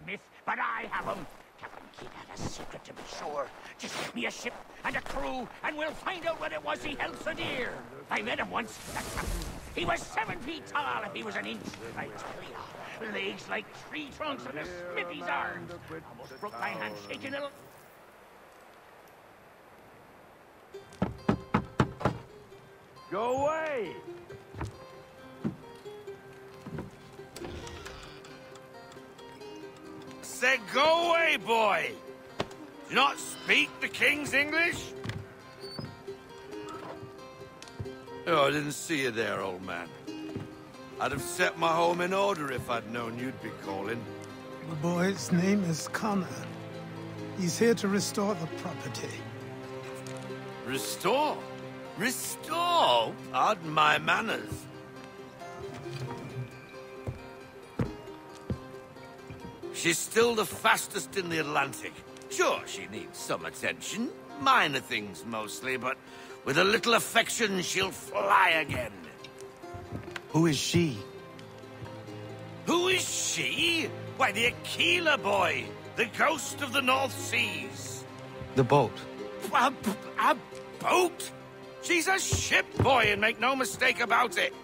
myth, but I have them. Captain Kidd had a secret to be sure. Just give me a ship and a crew, and we'll find out what it was he held so dear. I met him once, that captain. He was 7 feet tall if he was an inch, I tell ya. Legs like tree trunks and a smithy's arms. Almost broke my hand shaking it. Go away! Said go away, boy! Do you not speak the King's English? Oh, I didn't see you there, old man. I'd have set my home in order if I'd known you'd be calling. The boy's name is Connor. He's here to restore the property. Restore? Restore? Pardon my manners. She's still the fastest in the Atlantic. Sure, she needs some attention. Minor things mostly, but with a little affection, she'll fly again. Who is she? Who is she? Why, the Aquila boy, the ghost of the North Seas. The boat. A boat? She's a ship, boy, and make no mistake about it.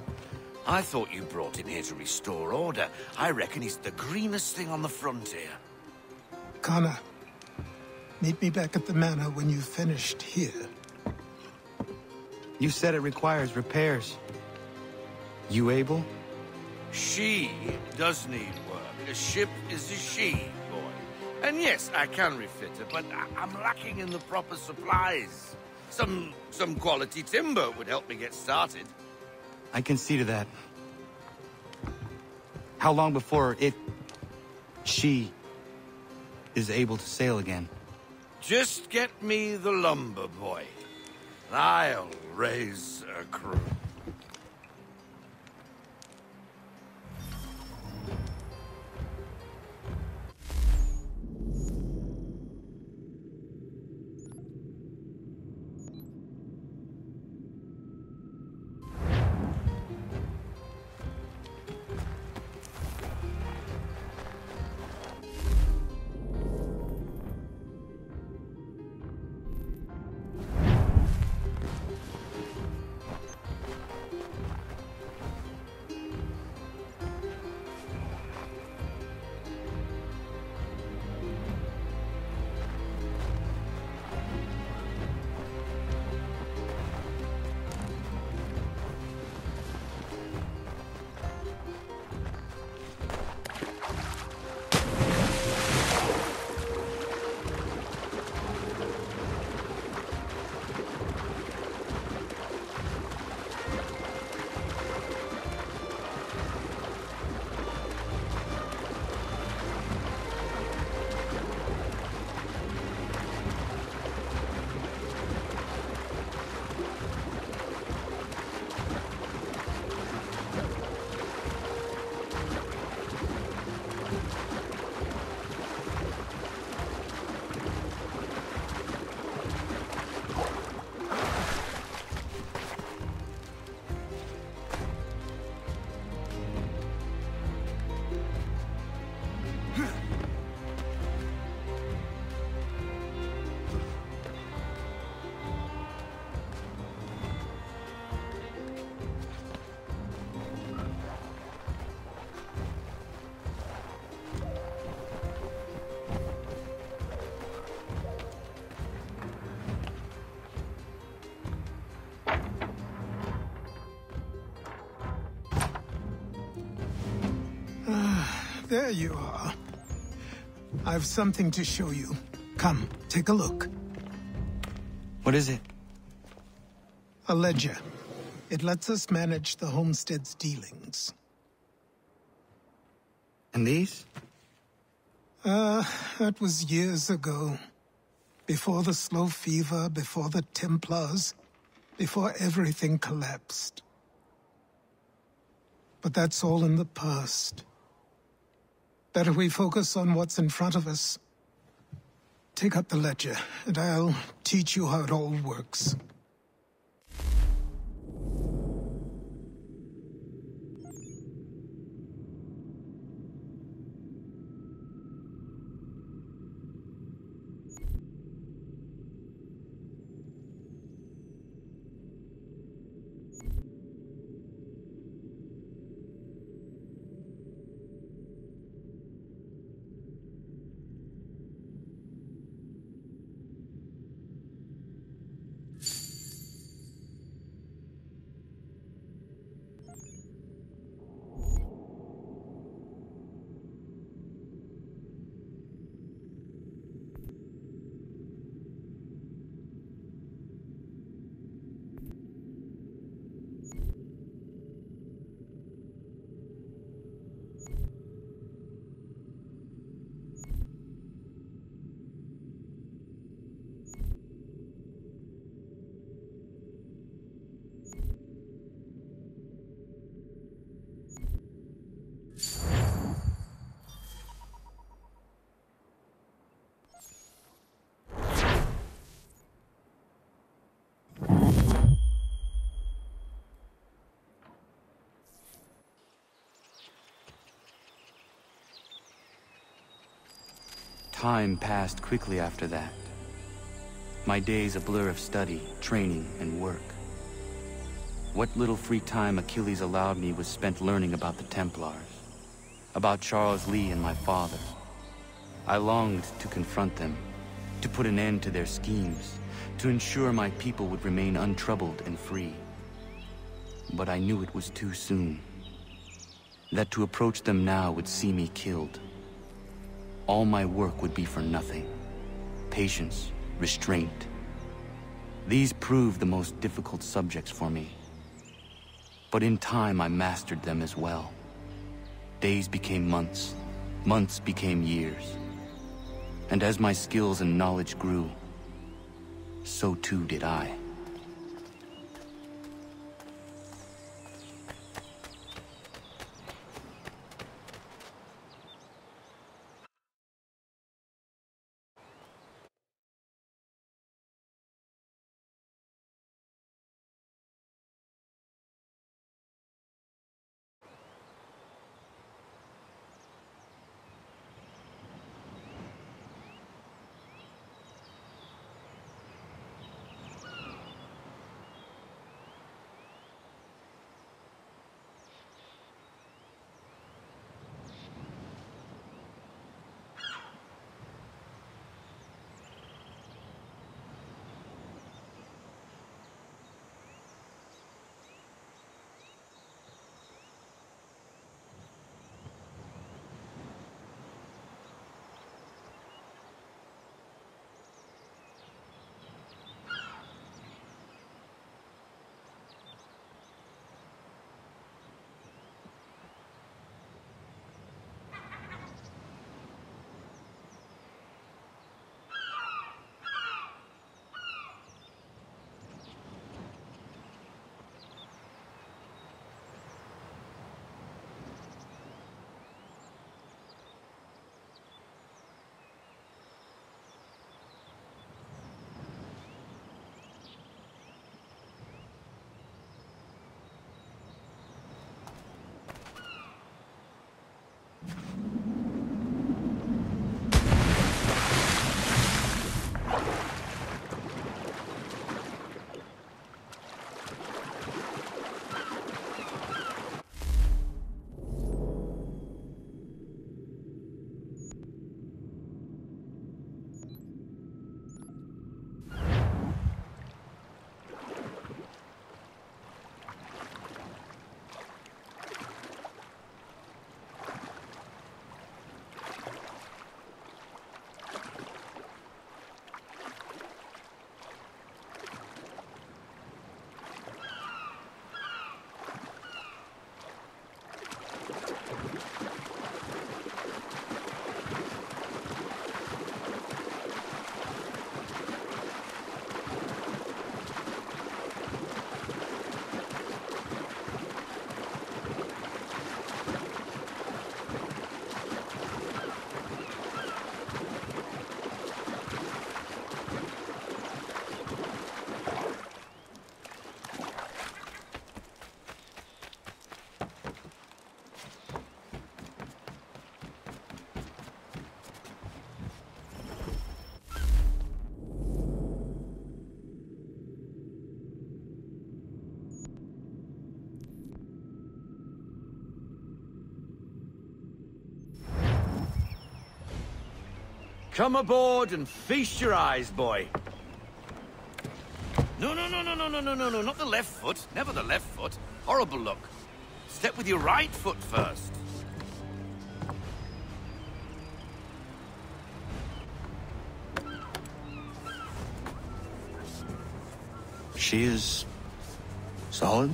I thought you brought him here to restore order. I reckon he's the greenest thing on the frontier. Connor, meet me back at the manor when you've finished here. You said it requires repairs. You able? She does need work. A ship is a she, boy. And yes, I can refit her, but I'm lacking in the proper supplies. Some quality timber would help me get started. I can see to that. How long before she is able to sail again? Just get me the lumber, boy. And I'll raise a crew. There you are. I've something to show you. Come, take a look. What is it? A ledger. It lets us manage the homestead's dealings. And these? That was years ago. Before the slow fever, before the Templars, before everything collapsed. But that's all in the past. Better we focus on what's in front of us. Take up the ledger, and I'll teach you how it all works. Time passed quickly after that. My days a blur of study, training, and work. What little free time Achilles allowed me was spent learning about the Templars, about Charles Lee and my father. I longed to confront them, to put an end to their schemes, to ensure my people would remain untroubled and free. But I knew it was too soon, that to approach them now would see me killed. All my work would be for nothing. Patience, restraint. These proved the most difficult subjects for me. But in time I mastered them as well. Days became months, months became years. And as my skills and knowledge grew, so too did I. Come aboard and feast your eyes, boy. No, not the left foot. Never the left foot. Horrible look. Step with your right foot first. She is solid?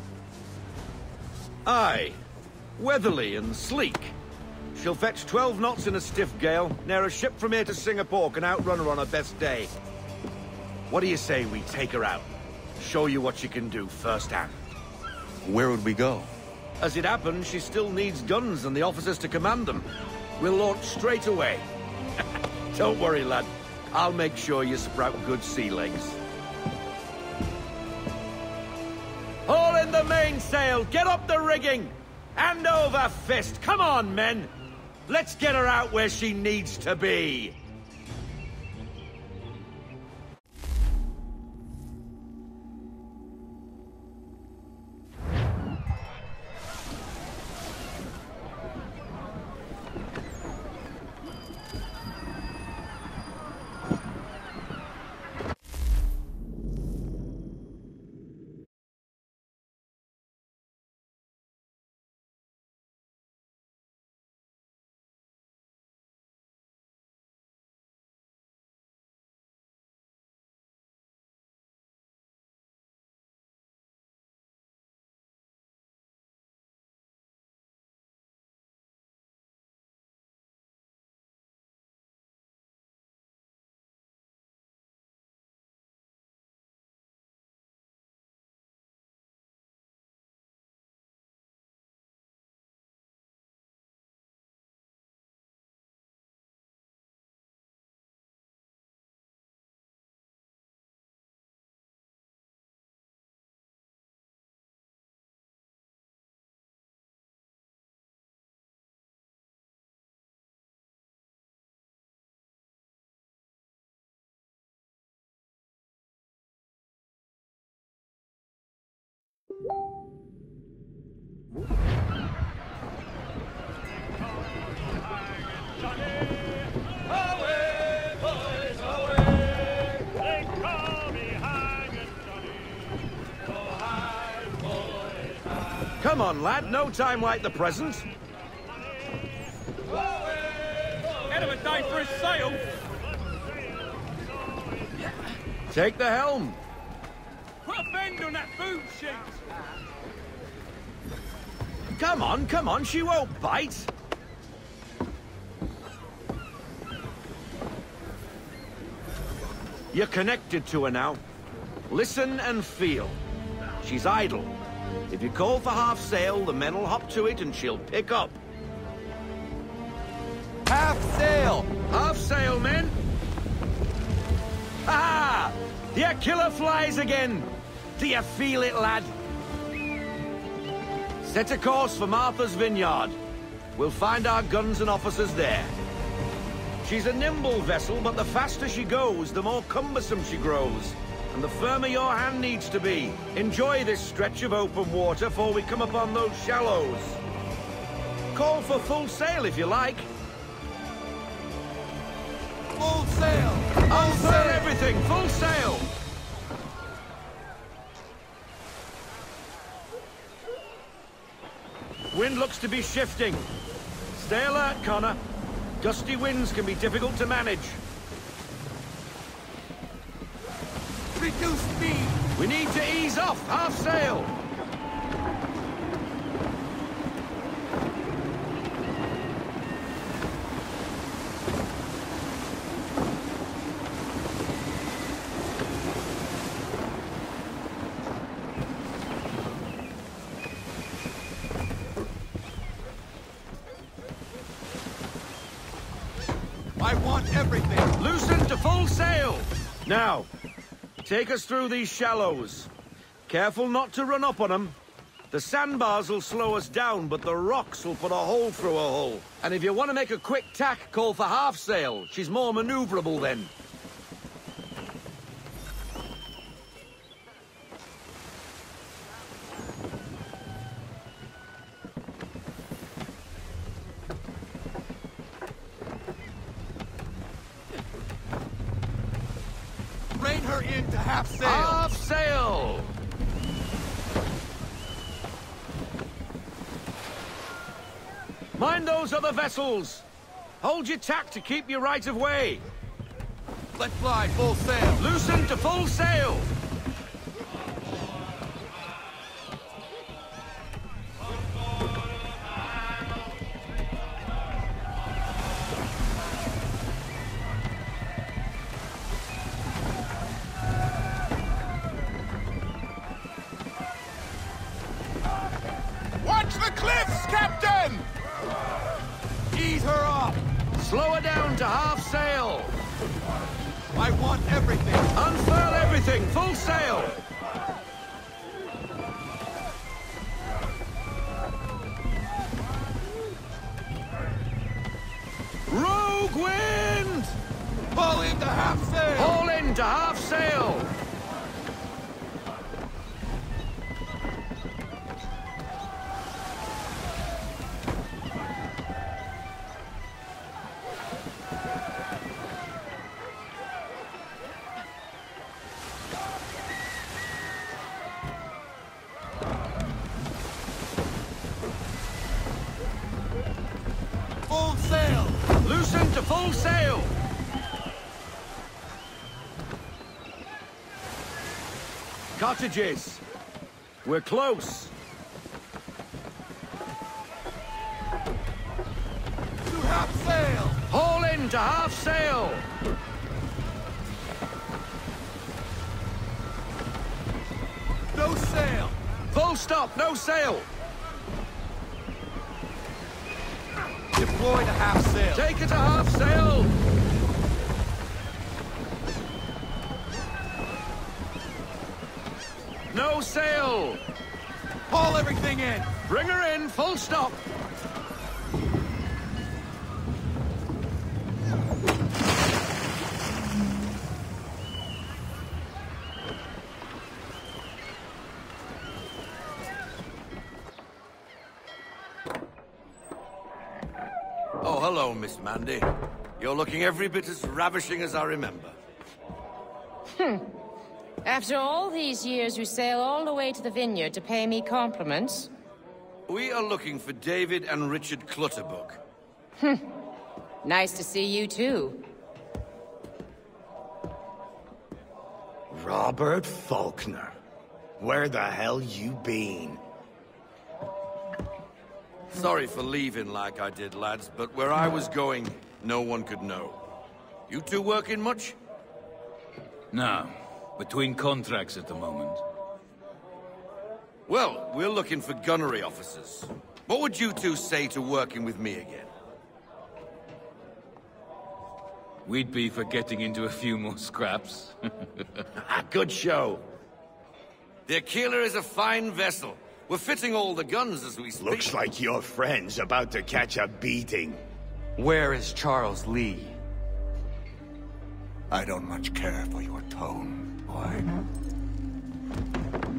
Aye. Weatherly and sleek. She'll fetch 12 knots in a stiff gale, ne'er a ship from here to Singapore can outrun her on her best day. What do you say we take her out? Show you what she can do firsthand. Where would we go? As it happens, she still needs guns and the officers to command them. We'll launch straight away. Don't worry, lad. I'll make sure you sprout good sea legs. Haul in the mainsail! Get up the rigging! Hand over fist! Come on, men! Let's get her out where she needs to be! Come on, lad, no time like the present. End of a day for a sail. Take the helm. Put a bend on that boom sheet. Come on, she won't bite. You're connected to her now. Listen and feel. She's idle. If you call for half sail, the men will hop to it and she'll pick up. Half sail! Half sail, men! Ha! The killer flies again! Do you feel it, lad? Set a course for Martha's Vineyard. We'll find our guns and officers there. She's a nimble vessel, but the faster she goes, the more cumbersome she grows. And the firmer your hand needs to be. Enjoy this stretch of open water before we come upon those shallows. Call for full sail if you like. Full sail! Unfurl everything, full sail! Wind looks to be shifting. Stay alert, Connor. Gusty winds can be difficult to manage. Reduce speed! We need to ease off, half sail! I want everything! Loosen to full sail! Now, take us through these shallows. Careful not to run up on them. The sandbars will slow us down, but the rocks will put a hole through a hull. And if you want to make a quick tack, call for half sail. She's more maneuverable then. Rein her in to half sail! Half sail! Mind those other vessels! Hold your tack to keep your right of way! Let fly full sail! Loosen to full sail! Watch the cliffs, Captain! Ease her up! Slow her down to half sail! I want everything! Unfurl everything, full sail! Rogue wind! Pull into half sail! Haul in to half sail! Full sail! Loosen to full sail! Cottages! We're close! To half sail! Haul in to half sail! No sail! Full stop, no sail! Deploy to half sail! Take it to half sail! No sail! Haul everything in! Bring her in, full stop! Oh, hello, Miss Mandy. You're looking every bit as ravishing as I remember. After all these years, you sail all the way to the vineyard to pay me compliments? We are looking for David and Richard Clutterbuck. Nice to see you, too. Robert Faulkner. Where the hell you been? Sorry for leaving like I did, lads, but where I was going, no one could know. You two working much? No. Between contracts at the moment. Well, we're looking for gunnery officers. What would you two say to working with me again? We'd be for getting into a few more scraps. Good show. The Aquila is a fine vessel. We're fitting all the guns as we speak. Looks like your friend's about to catch a beating. Where is Charles Lee? I don't much care for your tone, boy.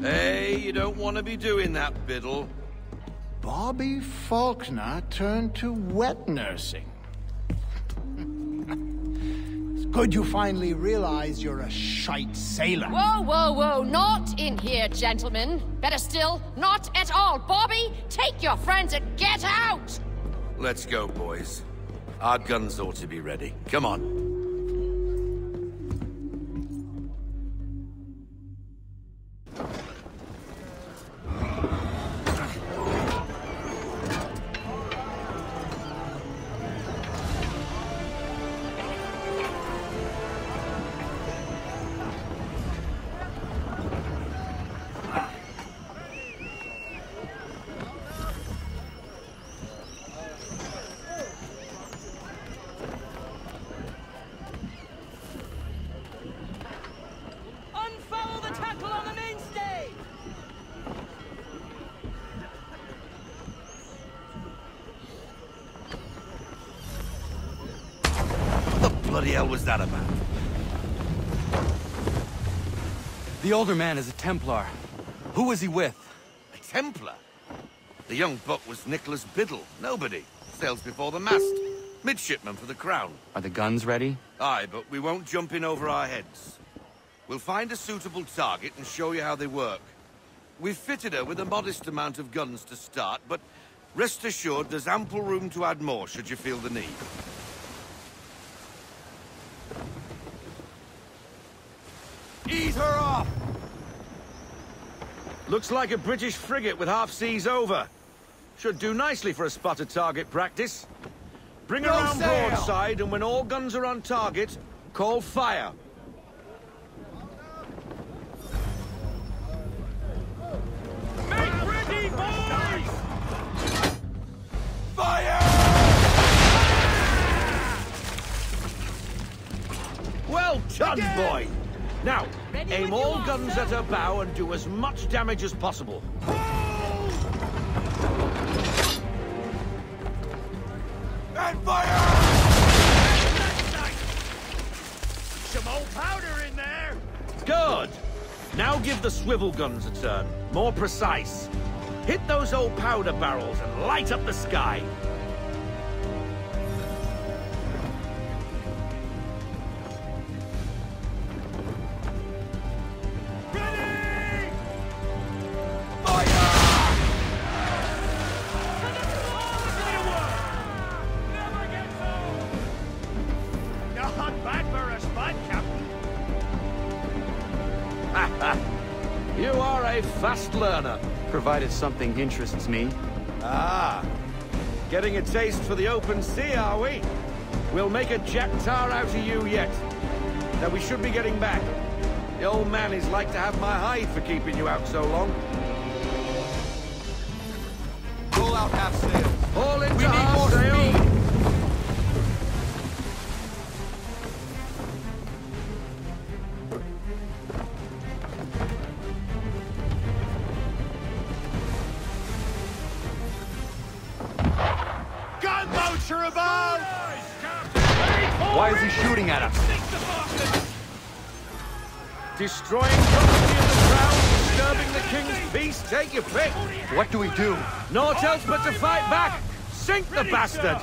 Hey, you don't want to be doing that, Biddle. Bobby Faulkner turned to wet nursing. It's good you finally realize you're a shite sailor. Whoa, whoa, whoa, not in here, gentlemen. Better still, not at all. Bobby, take your friends and get out! Let's go, boys. Our guns ought to be ready. Come on. Unfold the tackle on the mainstay! What the bloody hell was that about? The older man is a Templar. Who was he with? A Templar? The young buck was Nicholas Biddle. Nobody. Sails before the mast. Midshipman for the Crown. Are the guns ready? Aye, but we won't jump in over our heads. We'll find a suitable target and show you how they work. We've fitted her with a modest amount of guns to start, but rest assured there's ample room to add more should you feel the need. Ease her off! Looks like a British frigate with half seas over. Should do nicely for a spotted target practice. Bring her around broadside, and when all guns are on target, call fire. Make ready, boys! Fire! Well done, boy! Now, aim all guns at her bow and do as much damage as possible. And fire! Some old powder in there! Good! Now give the swivel guns a turn. More precise. Hit those old powder barrels and light up the sky. Ready! Never gets old! Not bad for a spot, Captain. You are a fast learner. Provided something interests me. Ah, getting a taste for the open sea, are we? We'll make a jack tar out of you yet. Now we should be getting back. The old man is like to have my hide for keeping you out so long. Roll out half sail. All into We need half more sail. speed. Gunboats are about! Why is he shooting at us? Destroying property of the crown, disturbing the king's peace, take your pick. What do we do? Naught else but to fight back. Sink the bastard.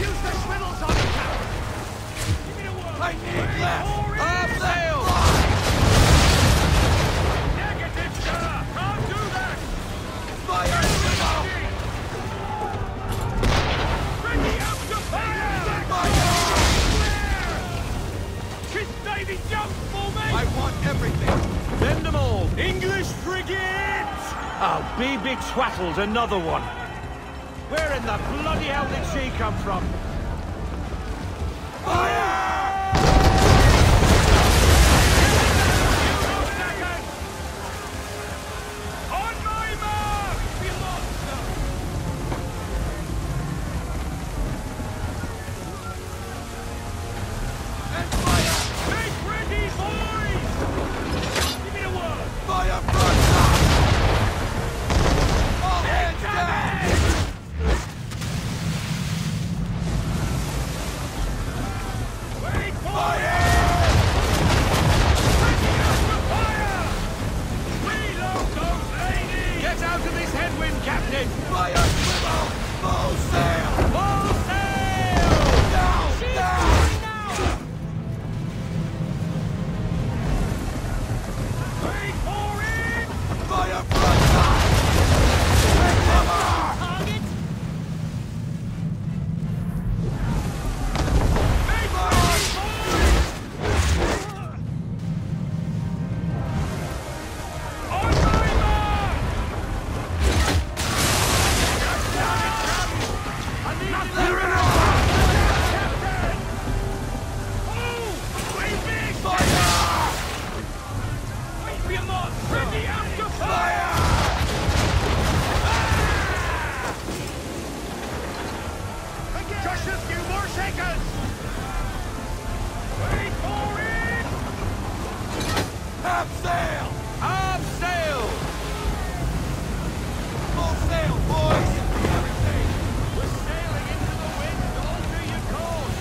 Use the swivels on the cap! Give me a word! I need left! Half sail! Negative, sir! Can't do that! Fire swivel! Ready up to fire! Kiss Davy jump for me! I want everything. Bend them all. English frigate! Oh, be twaddled, another one. Where in the bloody hell did she come from? Fire! On my mark! Be lost, sir! And fire! Make ready, boys! Give me a word! Fire broadside! All hands down! Wait for Fire! Ready up to fire! Reload those ladies! Get out of this headwind, Captain! Fire swivel! Full sail! Full sail! Down! Down! Wait for it! Fire broadside! And cover! Target! On my mark! Clear it all! Fire! Wait for your mark! Ready up to fire! Just a few more seconds! Wait for it! Half sail! Half sail! Full sail, boys! Everything! We're sailing into the wind! Alter your course!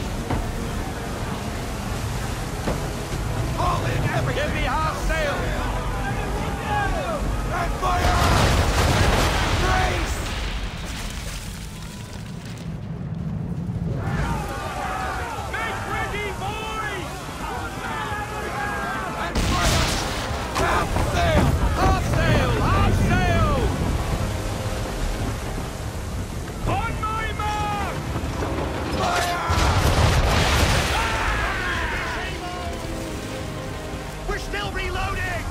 All in everything! Give me half sail! And fire! Brace! Make ready, boys! And fire! Half sail! Half sail! Half sail! On my mark! Fire! We're still reloading!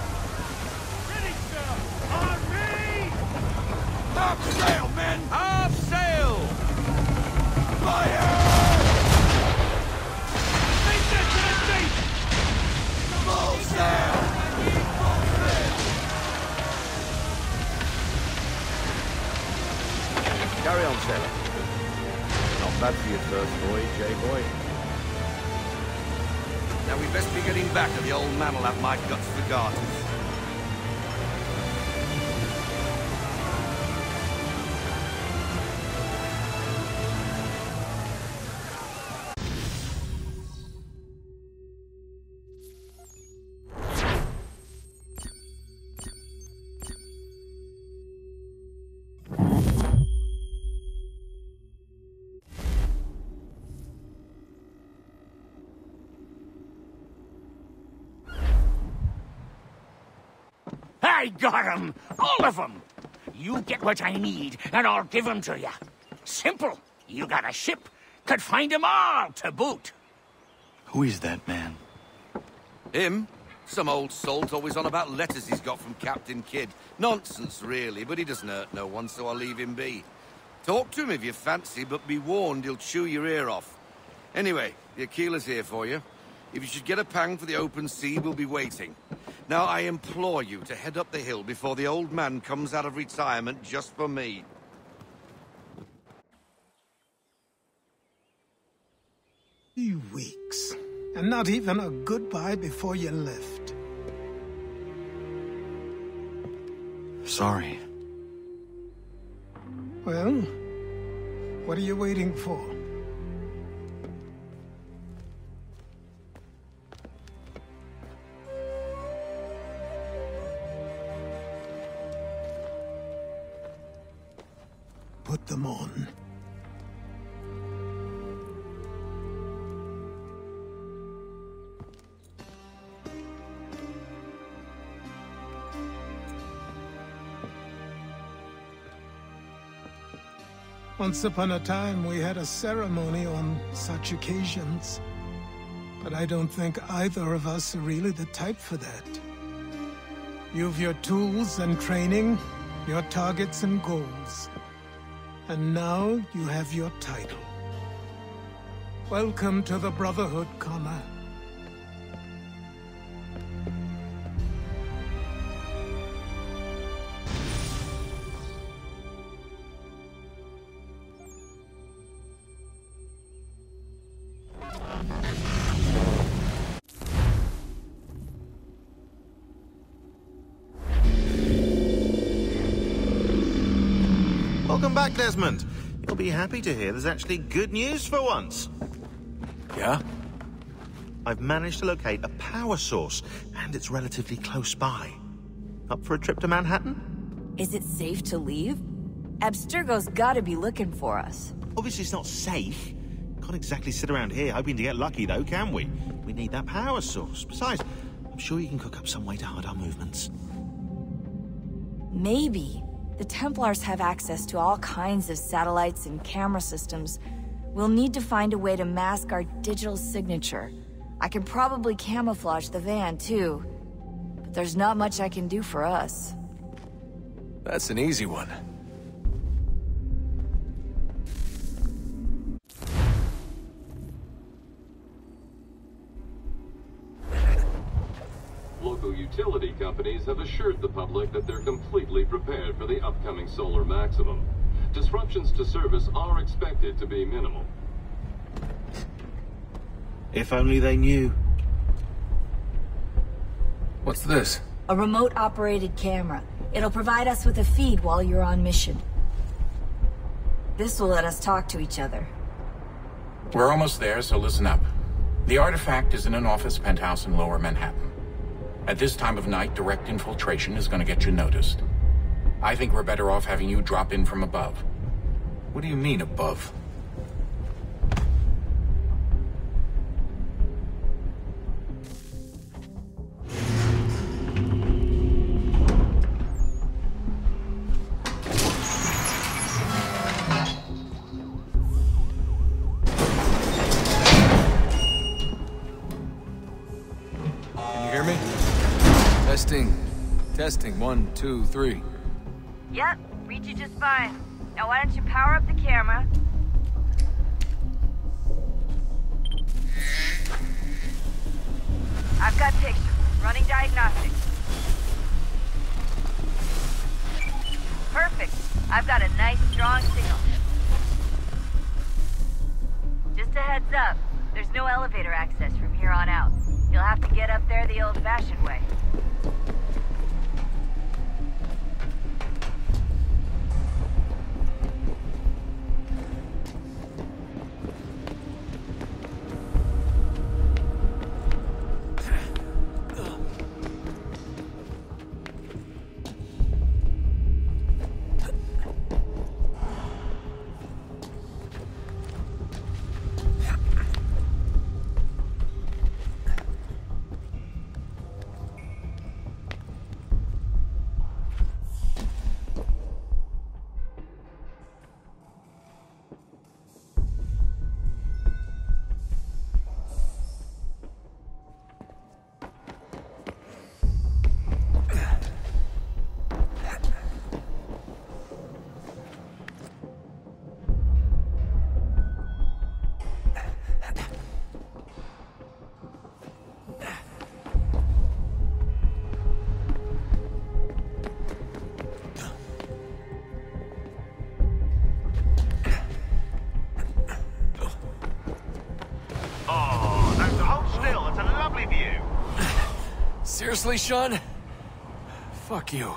Ready, sir! On me! Half sail, men! Half sail! Fire! Take this to the deep! Full sail! Full sail! Carry on, sailor. Not bad for your first voyage, eh, boy? Now we best be getting back, or the old man will have my guts for garters. I got 'em! All of 'em! You get what I need, and I'll give 'em to you. Simple. You got a ship, could find 'em all to boot. Who is that man? Him? Some old salt always on about letters he's got from Captain Kidd. Nonsense, really, but he doesn't hurt no one, so I'll leave him be. Talk to him if you fancy, but be warned he'll chew your ear off. Anyway, the Aquila's here for you. If you should get a pang for the open sea, we'll be waiting. Now, I implore you to head up the hill before the old man comes out of retirement just for me. 3 weeks. And not even a goodbye before you left. Sorry. Well, what are you waiting for? Put them on. Once upon a time, we had a ceremony on such occasions. But I don't think either of us are really the type for that. You've your tools and training, your targets and goals. And now you have your title. Welcome to the Brotherhood, Connor. Welcome back, Desmond. You'll be happy to hear there's actually good news for once. Yeah? I've managed to locate a power source, and it's relatively close by. Up for a trip to Manhattan? Is it safe to leave? Abstergo's gotta be looking for us. Obviously it's not safe. Can't exactly sit around here hoping to get lucky, though, can we? We need that power source. Besides, I'm sure you can cook up some way to hide our movements. Maybe. The Templars have access to all kinds of satellites and camera systems. We'll need to find a way to mask our digital signature. I can probably camouflage the van, too. But there's not much I can do for us. That's an easy one. Local utility companies have assured the public that they're completely prepared for the upcoming solar maximum. Disruptions to service are expected to be minimal. If only they knew. What's this? A remote-operated camera. It'll provide us with a feed while you're on mission. This will let us talk to each other. We're almost there, so listen up. The artifact is in an office penthouse in Lower Manhattan. At this time of night, direct infiltration is going to get you noticed. I think we're better off having you drop in from above. What do you mean, above? Can you hear me? Testing. 1, 2, 3. Yep, read you just fine. Now why don't you power up the camera? I've got pictures. Running diagnostics. Perfect. I've got a nice, strong signal. Just a heads up, there's no elevator access from here on out. You'll have to get up there the old-fashioned way. Seriously, Sean? Fuck you.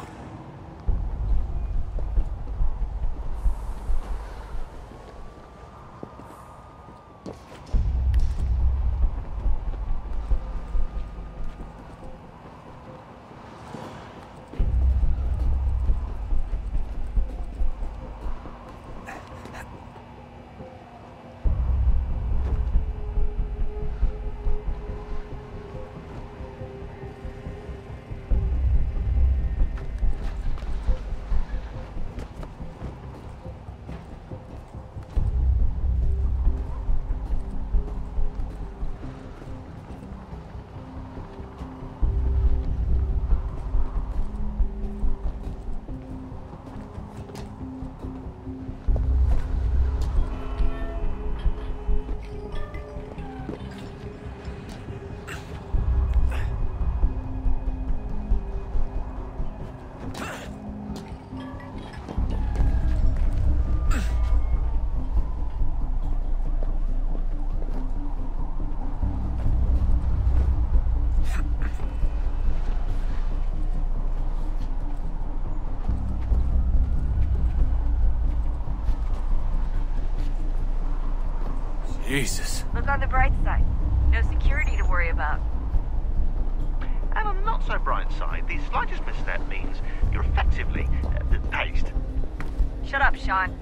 Jesus. Look on the bright side. No security to worry about. And on the not so bright side, the slightest misstep means you're effectively paced. Shut up, Sean.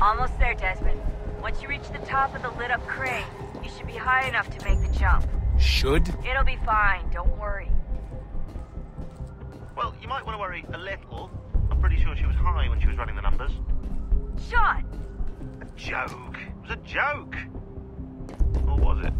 Almost there, Desmond. Once you reach the top of the lit-up crane, you should be high enough to make the jump. Should? It'll be fine, don't worry. Well, you might want to worry a little. I'm pretty sure she was high when she was running the numbers. Sean! A joke. It was a joke. Or was it?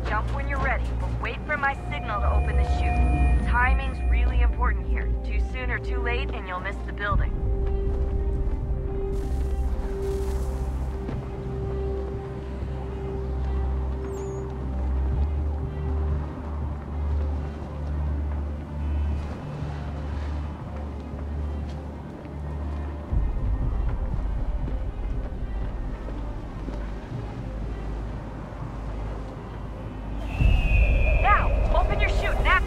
Jump when you're ready, but wait for my signal to open the chute. Timing's really important here. Too soon or too late, and you'll miss the building. Open your chute now!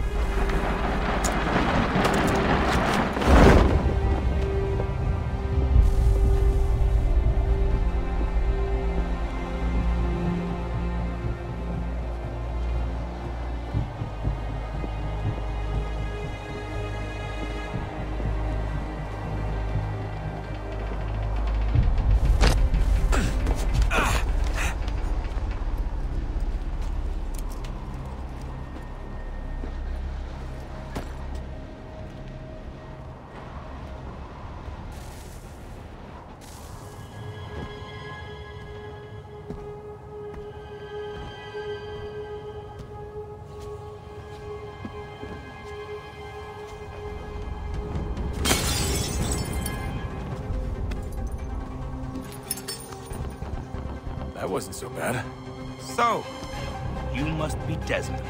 That wasn't so bad. So, you must be Desmond.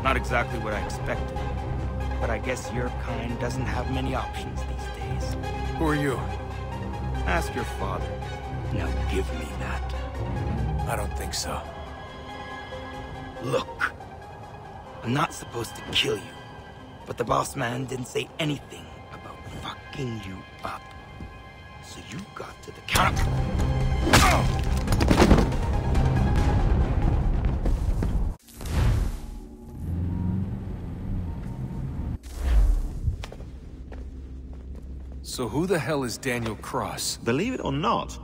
Not exactly what I expected. But I guess your kind doesn't have many options these days. Who are you? Ask your father. Now give me that. I don't think so. Look. I'm not supposed to kill you. But the boss man didn't say anything about fucking you up. So you got to the counter. So who the hell is Daniel Cross? Believe it or not,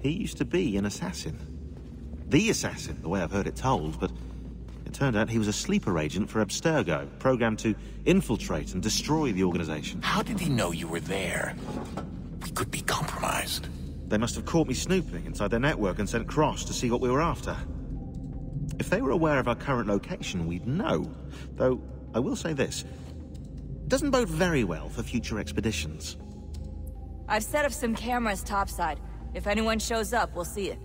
he used to be an assassin. The assassin, the way I've heard it told, but it turned out he was a sleeper agent for Abstergo, programmed to infiltrate and destroy the organization. How did he know you were there? We could be compromised. They must have caught me snooping inside their network and sent Cross to see what we were after. If they were aware of our current location, we'd know. Though, I will say this. Doesn't bode very well for future expeditions. I've set up some cameras topside. If anyone shows up, we'll see it.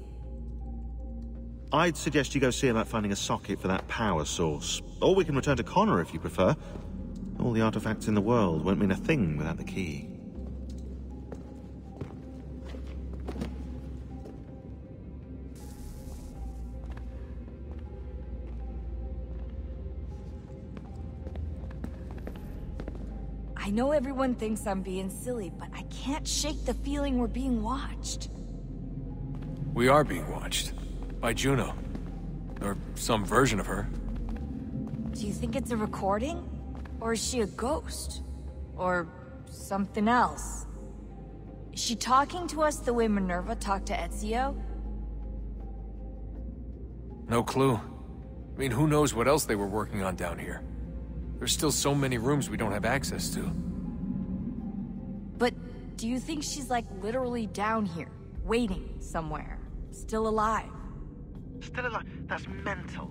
I'd suggest you go see about finding a socket for that power source. Or we can return to Connor if you prefer. All the artifacts in the world won't mean a thing without the key. I know everyone thinks I'm being silly, but I can't shake the feeling we're being watched. We are being watched. By Juno. Or some version of her. Do you think it's a recording? Or is she a ghost? Or something else? Is she talking to us the way Minerva talked to Ezio? No clue. I mean, who knows what else they were working on down here? There's still so many rooms we don't have access to. But do you think she's like literally down here, waiting somewhere, still alive? Still alive? That's mental.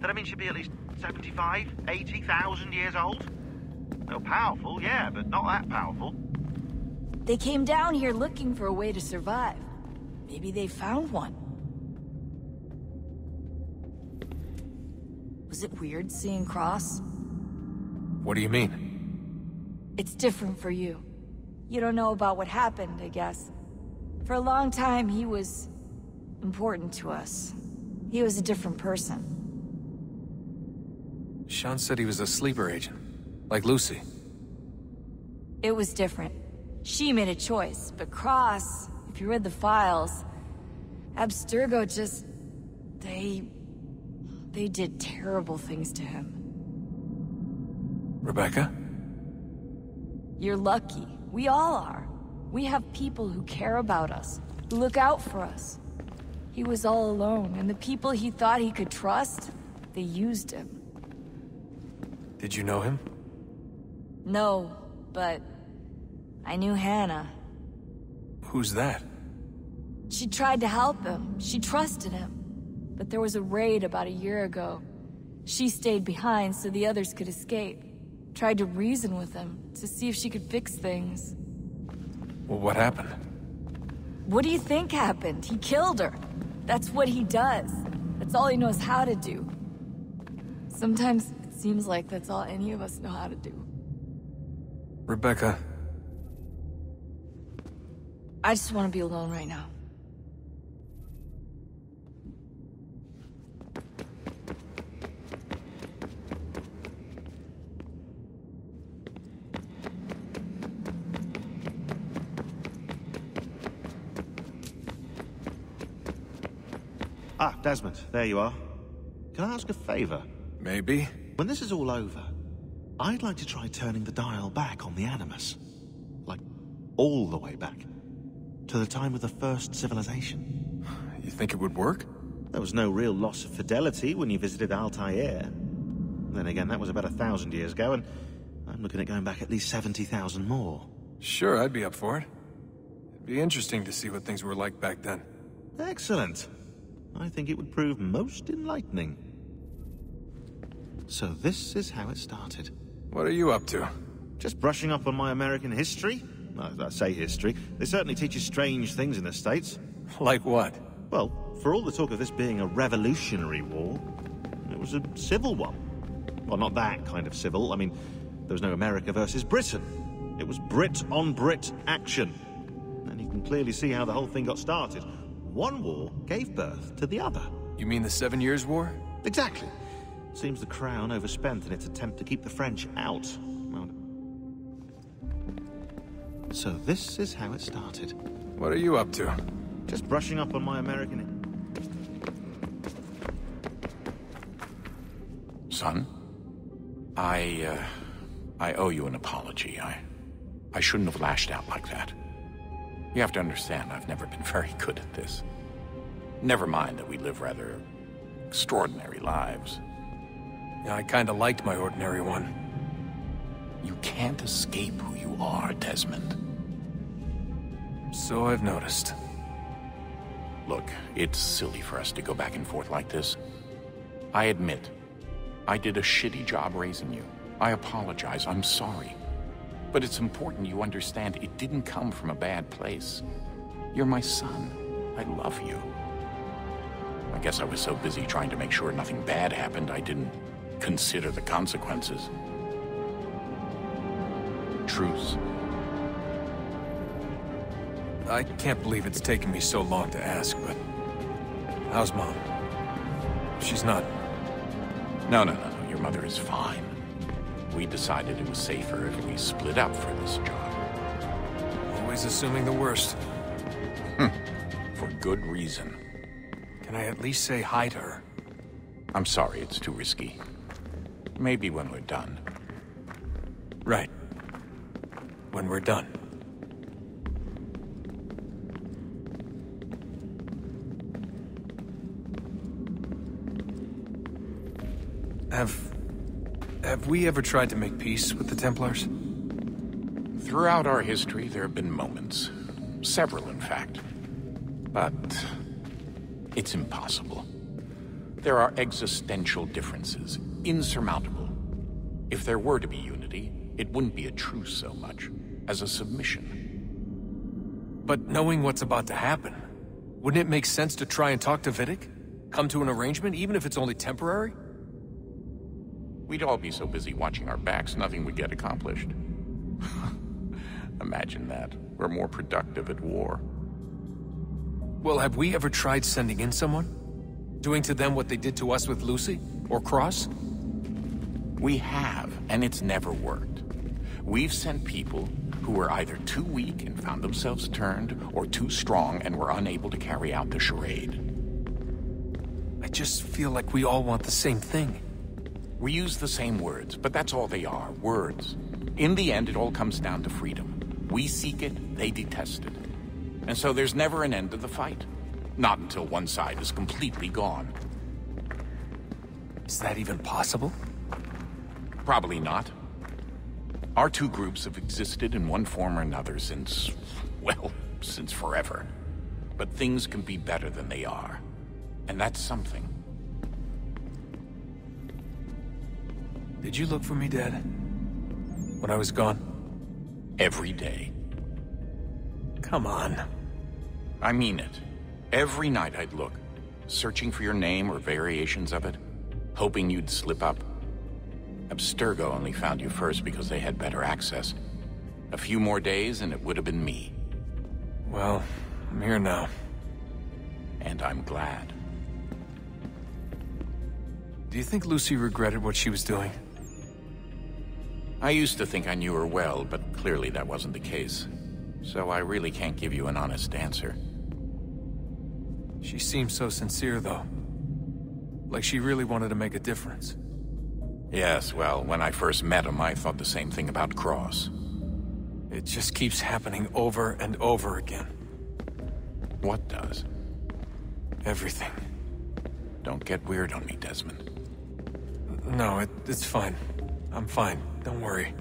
That means she'd be at least 75, 80,000 years old? No, powerful, yeah, but not that powerful. They came down here looking for a way to survive. Maybe they found one. Was it weird seeing Cross? What do you mean? It's different for you. You don't know about what happened, I guess. For a long time, he was important to us. He was a different person. Sean said he was a sleeper agent. Like Lucy. It was different. She made a choice, but Cross, if you read the files, Abstergo just... They did terrible things to him. Rebecca? You're lucky. We all are. We have people who care about us, who look out for us. He was all alone, and the people he thought he could trust, they used him. Did you know him? No, but I knew Hannah. Who's that? She tried to help him. She trusted him. But there was a raid about a year ago. She stayed behind so the others could escape. Tried to reason with him, to see if she could fix things. Well, what happened? What do you think happened? He killed her. That's what he does. That's all he knows how to do. Sometimes it seems like that's all any of us know how to do. Rebecca. I just want to be alone right now. Ah, Desmond, there you are. Can I ask a favor? Maybe. When this is all over, I'd like to try turning the dial back on the Animus. Like, all the way back. To the time of the first civilization. You think it would work? There was no real loss of fidelity when you visited Altair. Then again, that was about 1,000 years ago, and I'm looking at going back at least 70,000 more. Sure, I'd be up for it. It'd be interesting to see what things were like back then. Excellent. I think it would prove most enlightening. So this is how it started. What are you up to? Just brushing up on my American history. I say history. They certainly teach you strange things in the States. Like what? Well, for all the talk of this being a revolutionary war, it was a civil one. Well, not that kind of civil. I mean, there was no America versus Britain. It was Brit on Brit action. And you can clearly see how the whole thing got started. One war gave birth to the other. You mean the 7 Years' War? Exactly. Seems the Crown overspent in its attempt to keep the French out. So this is how it started. What are you up to? Just brushing up on my American... Son? I owe you an apology. I shouldn't have lashed out like that. You have to understand, I've never been very good at this. Never mind that we live rather extraordinary lives. Yeah, I kinda liked my ordinary one. You can't escape who you are, Desmond. So I've noticed. Look, it's silly for us to go back and forth like this. I admit, I did a shitty job raising you. I apologize, I'm sorry. But it's important you understand it didn't come from a bad place. You're my son. I love you. I guess I was so busy trying to make sure nothing bad happened, I didn't consider the consequences. Truce. I can't believe it's taken me so long to ask, but... how's Mom? She's not... No, your mother is fine. we decided it was safer if we split up for this job. Always assuming the worst. For good reason. Can I at least say hi to her? I'm sorry, it's too risky. Maybe when we're done. Right. When we're done. Have we ever tried to make peace with the Templars? Throughout our history, there have been moments. Several, in fact. But it's impossible. There are existential differences, insurmountable. If there were to be unity, it wouldn't be a truce so much as a submission. But knowing what's about to happen, wouldn't it make sense to try and talk to Vidic? Come to an arrangement, even if it's only temporary? We'd all be so busy watching our backs, nothing would get accomplished. Imagine that. We're more productive at war. Well, have we ever tried sending in someone? Doing to them what they did to us with Lucy? Or Cross? We have, and it's never worked. We've sent people who were either too weak and found themselves turned, or too strong and were unable to carry out the charade. I just feel like we all want the same thing. We use the same words, but that's all they are, words. In the end, it all comes down to freedom. We seek it, they detest it. And so there's never an end to the fight. Not until one side is completely gone. Is that even possible? Probably not. Our two groups have existed in one form or another since, well, since forever. But things can be better than they are. And that's something. Did you look for me, Dad? When I was gone? Every day. Come on. I mean it. Every night I'd look, searching for your name or variations of it, hoping you'd slip up. Abstergo only found you first because they had better access. A few more days and it would have been me. Well, I'm here now. And I'm glad. Do you think Lucy regretted what she was doing? I used to think I knew her well, but clearly that wasn't the case. So I really can't give you an honest answer. She seemed so sincere, though. Like she really wanted to make a difference. Yes, well, when I first met him, I thought the same thing about Cross. It just keeps happening over and over again. What does? Everything. Don't get weird on me, Desmond. No, it's fine. I'm fine. Don't worry.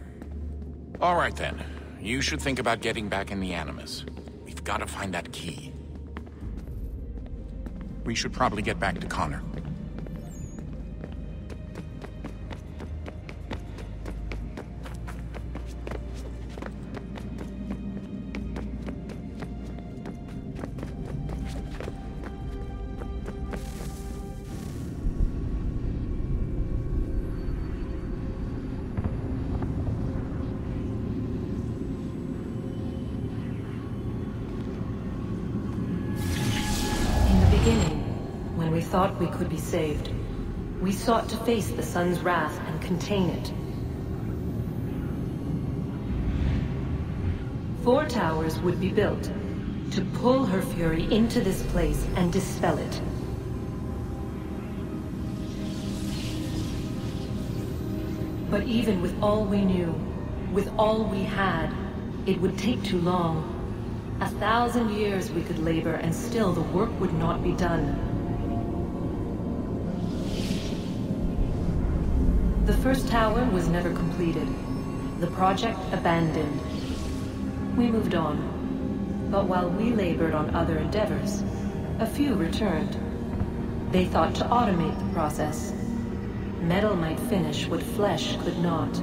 All right, then. You should think about getting back in the Animus. We've got to find that key. We should probably get back to Connor. Thought we could be saved. We sought to face the sun's wrath and contain it. 4 towers would be built to pull her fury into this place and dispel it. But even with all we knew, with all we had, it would take too long. 1,000 years we could labor and still the work would not be done. The first tower was never completed. The project abandoned. We moved on. But while we labored on other endeavors, a few returned. They thought to automate the process. Metal might finish what flesh could not.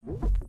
you.